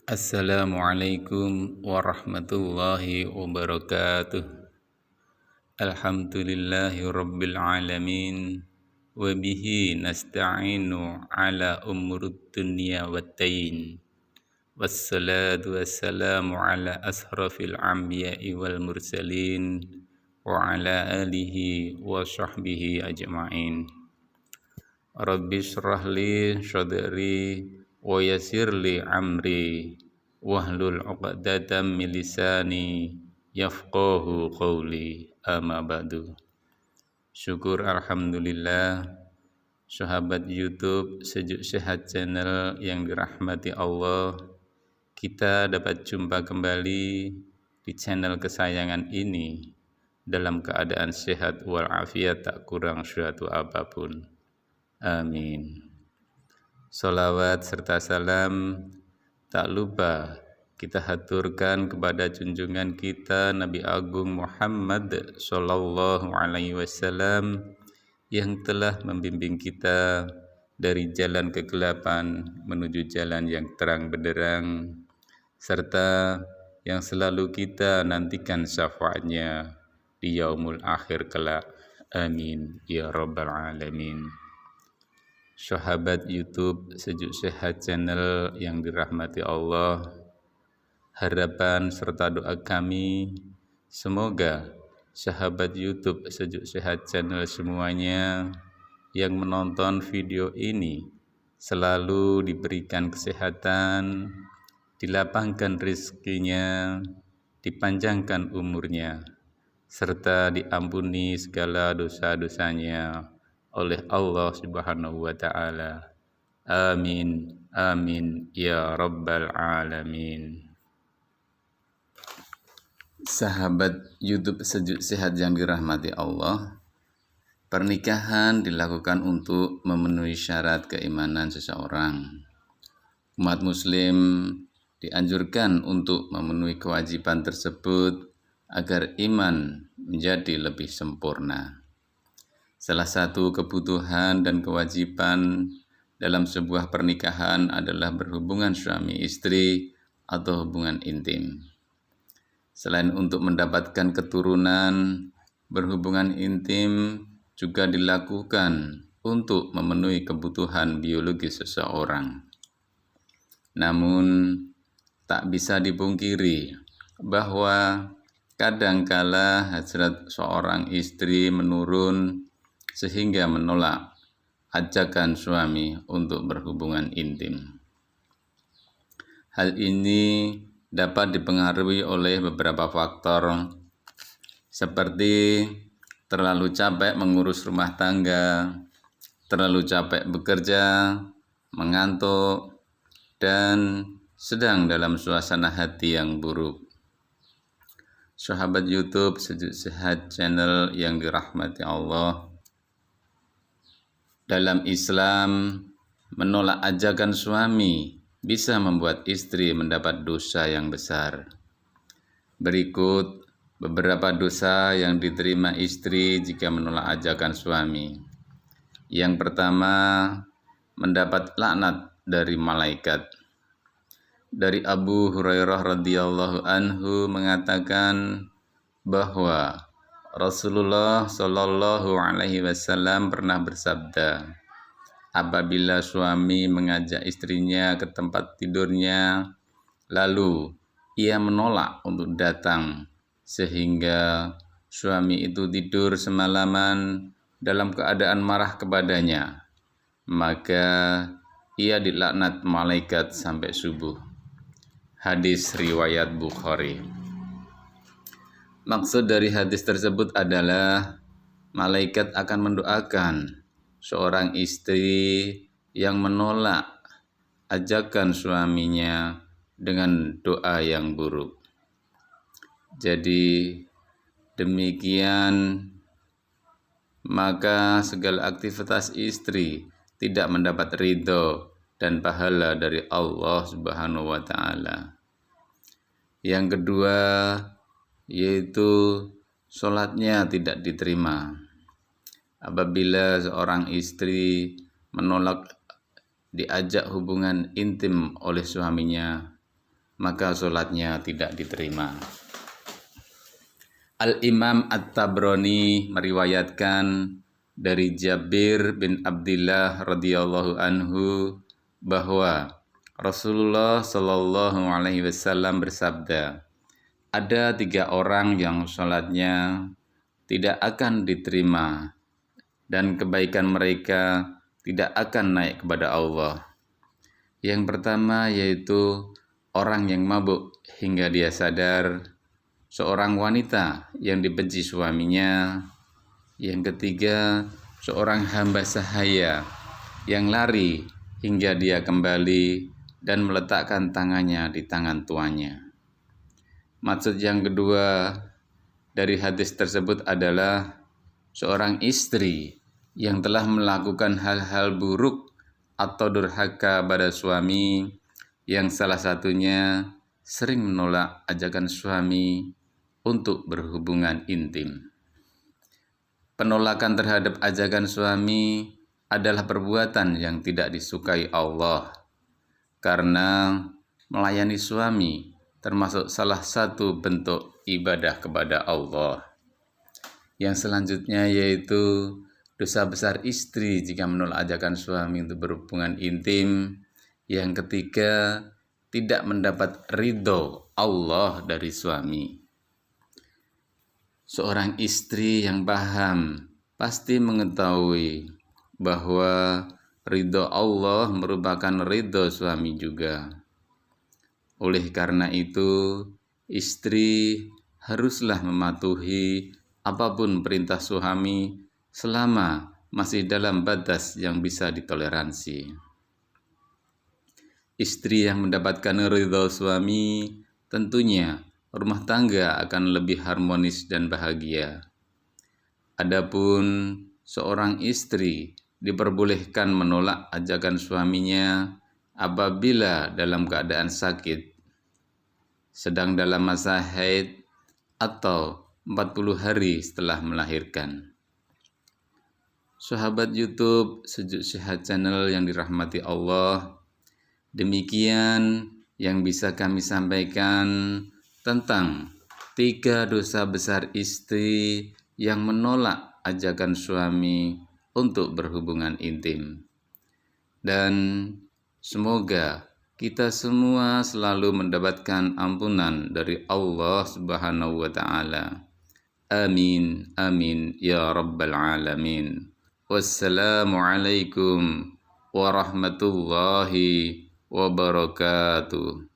Assalamualaikum warahmatullahi wabarakatuh. Alhamdulillahi rabbil alamin. Wabihi nasta'inu ala umurud dunya waddin. Wassalatu wassalamu ala ashrafil anbiya'i wal mursalin. Wa ala alihi wa sahbihi ajma'in. Rabbi shrah li sadri wa yassir li amri wahlul 'uqdatam min lisani yafqahu qawli, amma ba'du. Syukur alhamdulillah, sahabat YouTube Sejuk Sehat Channel yang dirahmati Allah, kita dapat jumpa kembali di channel kesayangan ini dalam keadaan sehat walafiat, tak kurang suatu apapun. Amin. Salawat serta salam tak lupa kita haturkan kepada junjungan kita Nabi Agung Muhammad Sallallahu Alaihi Wasallam yang telah membimbing kita dari jalan kegelapan menuju jalan yang terang benderang, serta yang selalu kita nantikan syafaatnya di yaumul akhir kelak. Amin ya rabbal alamin. Sahabat YouTube Sejuk Sehat Channel yang dirahmati Allah, harapan serta doa kami semoga sahabat YouTube Sejuk Sehat Channel semuanya yang menonton video ini selalu diberikan kesehatan, dilapangkan rezekinya, dipanjangkan umurnya, serta diampuni segala dosa-dosanya oleh Allah Subhanahu wa Ta'ala. Amin, amin ya rabbal alamin. Sahabat YouTube Sejuk Sehat yang dirahmati Allah, pernikahan dilakukan untuk memenuhi syarat keimanan seseorang. Umat muslim dianjurkan untuk memenuhi kewajiban tersebut agar iman menjadi lebih sempurna. Salah satu kebutuhan dan kewajiban dalam sebuah pernikahan adalah berhubungan suami istri atau hubungan intim. Selain untuk mendapatkan keturunan, berhubungan intim juga dilakukan untuk memenuhi kebutuhan biologis seseorang. Namun, tak bisa dipungkiri bahwa kadangkala hasrat seorang istri menurun sehingga menolak ajakan suami untuk berhubungan intim. Hal ini dapat dipengaruhi oleh beberapa faktor seperti terlalu capek mengurus rumah tangga, terlalu capek bekerja, mengantuk, dan sedang dalam suasana hati yang buruk. Sahabat YouTube Sejuk Sehat Channel yang dirahmati Allah, dalam Islam, menolak ajakan suami bisa membuat istri mendapat dosa yang besar. Berikut beberapa dosa yang diterima istri jika menolak ajakan suami. Yang pertama, mendapat laknat dari malaikat. Dari Abu Hurairah radhiyallahu anhu mengatakan bahwa Rasulullah Shallallahu Alaihi Wasallam pernah bersabda, apabila suami mengajak istrinya ke tempat tidurnya, lalu ia menolak untuk datang, sehingga suami itu tidur semalaman dalam keadaan marah kepadanya, maka ia dilaknat malaikat sampai subuh. Hadis riwayat Bukhari. Maksud dari hadis tersebut adalah malaikat akan mendoakan seorang istri yang menolak ajakan suaminya dengan doa yang buruk. Jadi demikian, maka segala aktivitas istri tidak mendapat ridho dan pahala dari Allah Subhanahu wa Ta'ala. Yang kedua, yaitu sholatnya tidak diterima. Apabila seorang istri menolak diajak hubungan intim oleh suaminya, maka sholatnya tidak diterima. Al-Imam At-Tabrani meriwayatkan dari Jabir bin Abdullah radhiyallahu anhu bahwa Rasulullah Shallallahu alaihi wasallam bersabda, ada 3 orang yang sholatnya tidak akan diterima dan kebaikan mereka tidak akan naik kepada Allah. Yang pertama yaitu orang yang mabuk hingga dia sadar, seorang wanita yang dibenci suaminya. Yang ketiga, seorang hamba sahaya yang lari hingga dia kembali dan meletakkan tangannya di tangan tuannya. Maksud yang kedua dari hadis tersebut adalah seorang istri yang telah melakukan hal-hal buruk atau durhaka pada suami, yang salah satunya sering menolak ajakan suami untuk berhubungan intim. Penolakan terhadap ajakan suami adalah perbuatan yang tidak disukai Allah, karena melayani suami termasuk salah satu bentuk ibadah kepada Allah. Yang selanjutnya yaitu dosa besar istri jika menolak ajakan suami untuk berhubungan intim. Yang ketiga, tidak mendapat ridho Allah dari suami. Seorang istri yang paham pasti mengetahui bahwa ridho Allah merupakan ridho suami juga. Oleh karena itu, istri haruslah mematuhi apapun perintah suami selama masih dalam batas yang bisa ditoleransi. Istri yang mendapatkan ridho suami, tentunya rumah tangga akan lebih harmonis dan bahagia. Adapun seorang istri diperbolehkan menolak ajakan suaminya apabila dalam keadaan sakit, sedang dalam masa haid, atau 40 hari setelah melahirkan. Sahabat YouTube Sejuk Sehat Channel yang dirahmati Allah, demikian yang bisa kami sampaikan tentang 3 dosa besar istri yang menolak ajakan suami untuk berhubungan intim. Dan semoga kita semua selalu mendapatkan ampunan dari Allah Subhanahu wa Ta'ala. Amin, amin, ya Rabbal Alamin. Wassalamualaikum warahmatullahi wabarakatuh.